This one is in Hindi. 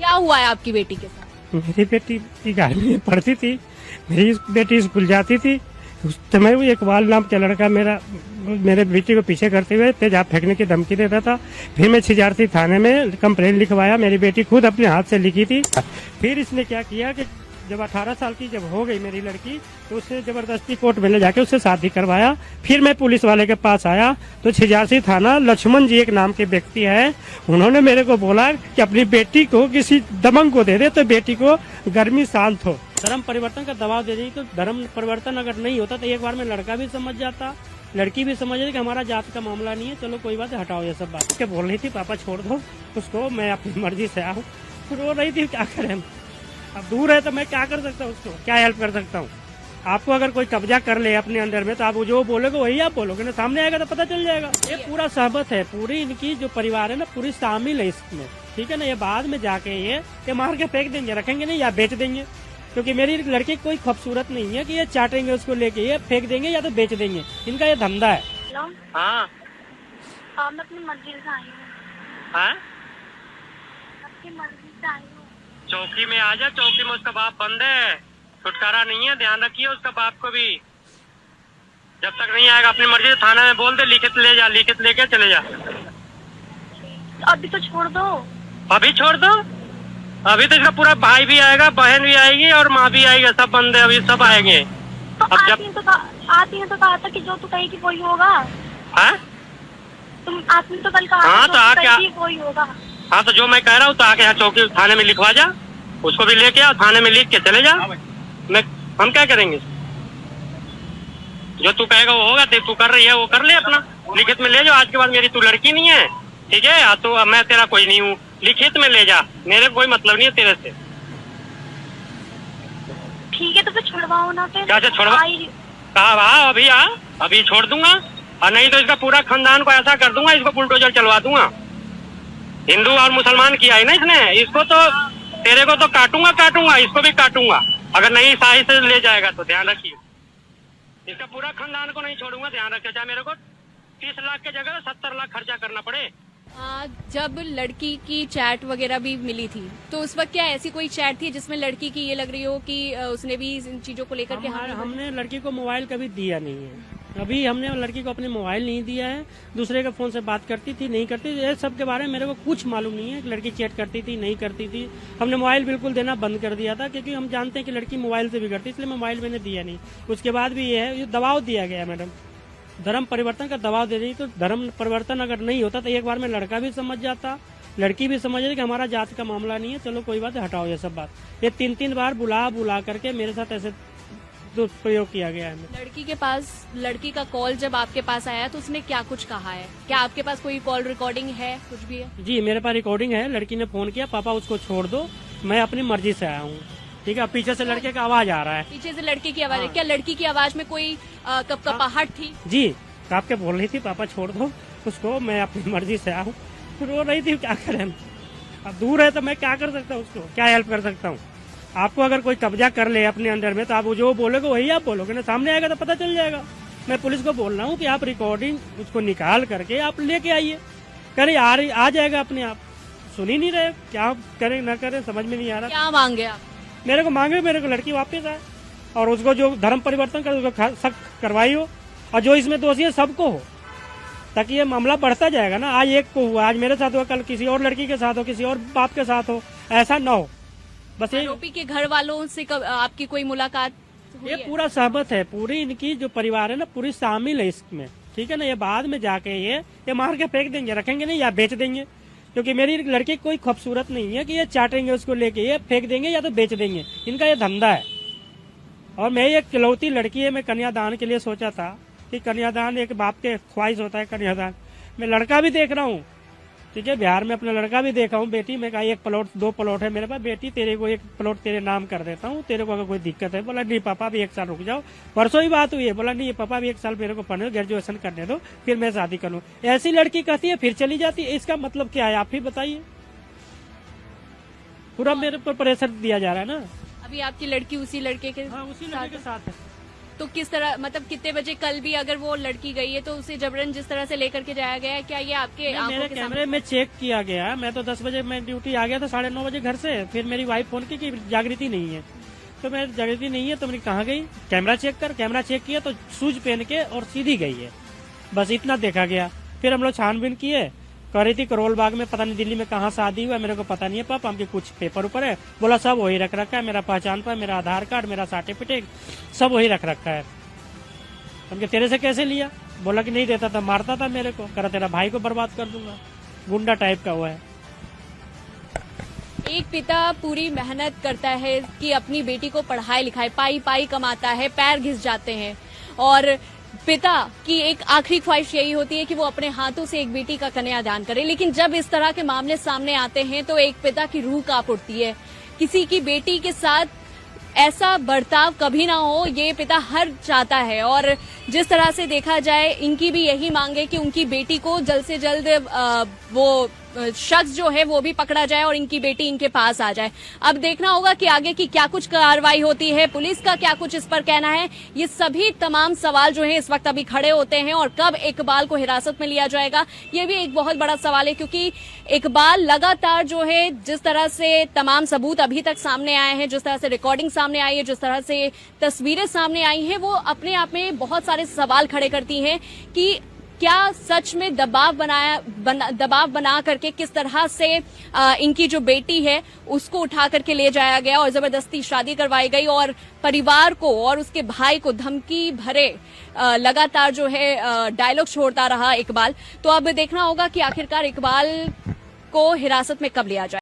क्या हुआ है आपकी बेटी के साथ? मेरी बेटी की गाड़ी में पढ़ती थी, मेरी बेटी स्कूल जाती थी। उस समय वो इकबाल नाम का लड़का मेरे बेटी को पीछे करते हुए तेजाब फेंकने की धमकी देता था। फिर मैं छिजारती थाने में कंप्लेंट लिखवाया, मेरी बेटी खुद अपने हाथ से लिखी थी। फिर इसने क्या किया कि जब 18 साल की जब हो गई मेरी लड़की, तो उससे जबरदस्ती कोर्ट में ले जाके उससे शादी करवाया। फिर मैं पुलिस वाले के पास आया तो छिजारसी थाना लक्ष्मण जी एक नाम के व्यक्ति है, उन्होंने मेरे को बोला कि अपनी बेटी को किसी दबंग को दे दे तो बेटी को गर्मी शांत हो। धर्म परिवर्तन का दबाव दे दी, तो धर्म परिवर्तन अगर नहीं होता तो एक बार में लड़का भी समझ जाता, लड़की भी समझ रही कि हमारा जात का मामला नहीं है, चलो कोई बात है, हटाओ ये सब बात। क्या बोल रही थी, पापा छोड़ दो उसको, मैं अपनी मर्जी से आऊँ। रो रही थी, क्या करें, अब दूर है तो मैं क्या कर सकता हूँ, उसको क्या हेल्प कर सकता हूँ। आपको अगर कोई कब्जा कर ले अपने अंदर में तो आप जो बोलोगे वही आप बोलोगे ना, सामने आएगा तो पता चल जाएगा। ये पूरा सहमत है, पूरी इनकी जो परिवार है ना पूरी शामिल है इसमें, ठीक है ना। ये बाद में जाके ये मार के फेंक देंगे, रखेंगे नहीं या बेच देंगे, क्योंकि मेरी लड़की कोई खूबसूरत नहीं है कि ये चाटेंगे उसको लेके, ये फेंक देंगे या तो बेच देंगे, इनका ये धंधा है। हेलो, हाँ मैं अपनी मर्जी से आई हूँ। हाँ, अपनी मर्जी से आई हूँ। चौकी में आ जा, चौकी में उसका बाप बंद है, छुटकारा नहीं है, ध्यान रखिए उसका बाप को भी। जब तक नहीं आएगा अपनी मर्जी से थाना में बोल दे, लिखित ले जा, लिखित लेके चले जा। अभी तो छोड़ दो। अभी छोड़ दो, अभी तो इसका पूरा भाई भी आएगा, बहन भी आएगी और माँ भी आएगी, सब बंदे अभी सब आएंगे। तो अब जब आती है तो कहा था कि जो तू कहेगी वही होगा। हाँ? तुम आपने तो कल कहा हाँ, था तो जो आके तू कहेगी वही होगा। हाँ, तो जो मैं कह रहा हूँ तो आके यहाँ चौकी थाने में लिखवा जा, उसको भी लेके आओ, थाने में लिख के चले जा। हम क्या करेंगे, जो तू कहेगा वो होगा, तू कर रही है वो कर ले, अपना लिखित में ले जाओ। आज के बाद मेरी तू लड़की नहीं है, ठीक है, तो मैं तेरा कोई नहीं हूँ, लिखित में ले जा, मेरे कोई मतलब नहीं है तेरे से। ठीक है, तो फिर छुड़वाओ ना फिर। क्या से छुड़वा, कहा अभी आ, अभी छोड़ दूंगा, और नहीं तो इसका पूरा खानदान को ऐसा कर दूंगा, इसको बुलडोजर चलवा दूंगा। हिंदू और मुसलमान किया है ना इसने, इसको तो तेरे को तो काटूंगा, इसको भी काटूंगा अगर नहीं सही से ले जाएगा तो। ध्यान रखिए, इसका पूरा खानदान को नहीं छोड़ूंगा, ध्यान रखिए, चाहे मेरे को 30 लाख के जगह 70 लाख खर्चा करना पड़े। जब लड़की की चैट वगैरह भी मिली थी तो उस वक्त क्या ऐसी कोई चैट थी जिसमें लड़की की ये लग रही हो कि उसने भी इन चीजों को लेकर के हमने लड़की को मोबाइल कभी दिया नहीं है, अभी हमने लड़की को अपने मोबाइल नहीं दिया है, दूसरे के फोन से बात करती थी नहीं करती थी, ये सब के बारे में मेरे को कुछ मालूम नहीं है कि लड़की चैट करती थी नहीं करती थी। हमने मोबाइल बिल्कुल देना बंद कर दिया था, क्योंकि हम जानते हैं कि लड़की मोबाइल से बिगड़ती, इसलिए मोबाइल मैंने दिया नहीं। उसके बाद भी ये दबाव दिया गया मैडम, धर्म परिवर्तन का दबाव दे रही, तो धर्म परिवर्तन अगर नहीं होता तो एक बार में लड़का भी समझ जाता, लड़की भी समझ रही कि हमारा जात का मामला नहीं है, चलो कोई बात है, हटाओ ये सब बात। ये 3-3 बार बुला करके मेरे साथ ऐसे दुष्प्रयोग किया गया है। लड़की के पास, लड़की का कॉल जब आपके पास आया तो उसने क्या कुछ कहा है? क्या आपके पास कोई कॉल रिकॉर्डिंग है, कुछ भी है? जी, मेरे पास रिकॉर्डिंग है। लड़की ने फोन किया, पापा उसको छोड़ दो, मैं अपनी मर्जी से आया हूँ, ठीक है। पीछे से लड़के का आवाज आ रहा है, पीछे से लड़के की आवाज है। क्या लड़की की आवाज में कोई कपकपाहट थी? जी, काप के बोल रही थी, पापा छोड़ दो उसको, मैं अपनी मर्जी से आऊँ। रो रही थी, क्या करें, अब दूर है तो मैं क्या कर सकता हूँ, उसको क्या हेल्प कर सकता हूँ। आपको अगर कोई कब्जा कर ले अपने अंदर में तो आप जो बोलोगे वही आप बोलोगे ना, सामने आएगा तो पता चल जाएगा। मैं पुलिस को बोल रहा हूँ कि आप रिकॉर्डिंग उसको निकाल करके आप लेके आइए, कह आ जाएगा अपने आप। सुन ही नहीं रहे, क्या करें ना करें समझ में नहीं आ रहा। क्या मांगे आप? मेरे को लड़की वापस आए और उसको जो धर्म परिवर्तन कर उसको सख्त करवाई हो, और जो इसमें दोषी है सबको हो, ताकि ये मामला बढ़ता जाएगा ना। आज एक को हुआ, आज मेरे साथ हुआ, कल किसी और लड़की के साथ हो, किसी और बाप के साथ हो, ऐसा ना हो। बस आरोपी के घर वालों से आपकी कोई मुलाकात हुई ये है? पूरा सहमत है, पूरी इनकी जो परिवार है ना पूरी शामिल है इसमें, ठीक है ना। ये बाद में जाके ये मार के फेंक देंगे, रखेंगे नहीं या बेच देंगे, क्योंकि मेरी लड़की कोई खूबसूरत नहीं है कि ये चाटेंगे उसको लेके, ये फेंक देंगे या तो बेच देंगे, इनका ये धंधा है। और मैं एक इकलौती लड़की है, मैं कन्यादान के लिए सोचा था कि कन्यादान एक बाप के ख्वाहिश होता है कन्यादान। मैं लड़का भी देख रहा हूँ, ठीक है, बिहार में अपना लड़का भी देखा हूँ। बेटी मैं कहा 1 प्लॉट 2 प्लॉट है मेरे पास, बेटी तेरे को 1 प्लॉट तेरे नाम कर देता हूँ, तेरे को अगर कोई दिक्कत है। बोला नहीं पापा भी 1 साल रुक जाओ, परसों ही बात हुई है। बोला नहीं पापा भी 1 साल मेरे को पढ़ने, ग्रेजुएशन करने दो, फिर मैं शादी करूँ। ऐसी लड़की कहती है फिर चली जाती है, इसका मतलब क्या है आप ही बताइए। पूरा मेरे पर प्रेशर दिया जा रहा है ना। अभी आपकी लड़की उसी लड़के के हाँ, उसी लड़के के साथ है। तो किस तरह, मतलब कितने बजे कल भी अगर वो लड़की गई है तो उसे जबरन जिस तरह से लेकर के जाया गया है, क्या ये आपके आंखों मेरे के कैमरे में चेक किया गया। मैं तो 10 बजे मैं ड्यूटी आ गया था, 9:30 बजे घर से। फिर मेरी वाइफ फोन की कि जागृति नहीं है, तो मैं जागृति नहीं है तो मैंने कहाँ गई, कैमरा चेक कर। कैमरा चेक किया तो शूज पहन के और सीधी गई है, बस इतना देखा गया। फिर हम लोग छानबीन किए, कह रही थी करोल बाग में, पता नहीं दिल्ली में कहाँ शादी हुआ, मेरे को पता नहीं है पापा, हमके कुछ पेपर ऊपर है। बोला सब वही रख रखा है, मेरा पहचान पर, मेरा आधार कार्ड, मेरा सर्टिफिकेट सब वही रख रखा है। हमके तेरे से कैसे लिया? बोला कि नहीं देता था, मारता था मेरे को, करा तेरा भाई को बर्बाद कर दूंगा, गुंडा टाइप का हुआ है। एक पिता पूरी मेहनत करता है कि अपनी बेटी को पढ़ाई लिखाई, पाई पाई कमाता है, पैर घिस जाते हैं, और पिता की एक आखिरी ख्वाहिश यही होती है कि वो अपने हाथों से एक बेटी का कन्यादान करे। लेकिन जब इस तरह के मामले सामने आते हैं तो एक पिता की रूह कांप उठती है। किसी की बेटी के साथ ऐसा बर्ताव कभी ना हो, ये पिता हर चाहता है। और जिस तरह से देखा जाए, इनकी भी यही मांग है कि उनकी बेटी को जल्द से जल्द वो शख्स जो है वो भी पकड़ा जाए और इनकी बेटी इनके पास आ जाए। अब देखना होगा कि आगे की क्या कुछ कार्रवाई होती है, पुलिस का क्या कुछ इस पर कहना है। ये सभी तमाम सवाल जो है इस वक्त अभी खड़े होते हैं, और कब इकबाल को हिरासत में लिया जाएगा ये भी एक बहुत बड़ा सवाल है, क्योंकि इकबाल लगातार जो है, जिस तरह से तमाम सबूत अभी तक सामने आए हैं, जिस तरह से रिकॉर्डिंग सामने आई है, जिस तरह से तस्वीरें सामने आई हैं, वो अपने आप में बहुत सारे सवाल खड़े करती हैं कि क्या सच में दबाव बना करके किस तरह से इनकी जो बेटी है उसको उठा करके ले जाया गया और जबरदस्ती शादी करवाई गई, और परिवार को और उसके भाई को धमकी भरे लगातार जो है डायलॉग छोड़ता रहा इकबाल। तो अब देखना होगा कि आखिरकार इकबाल को हिरासत में कब लिया जाए।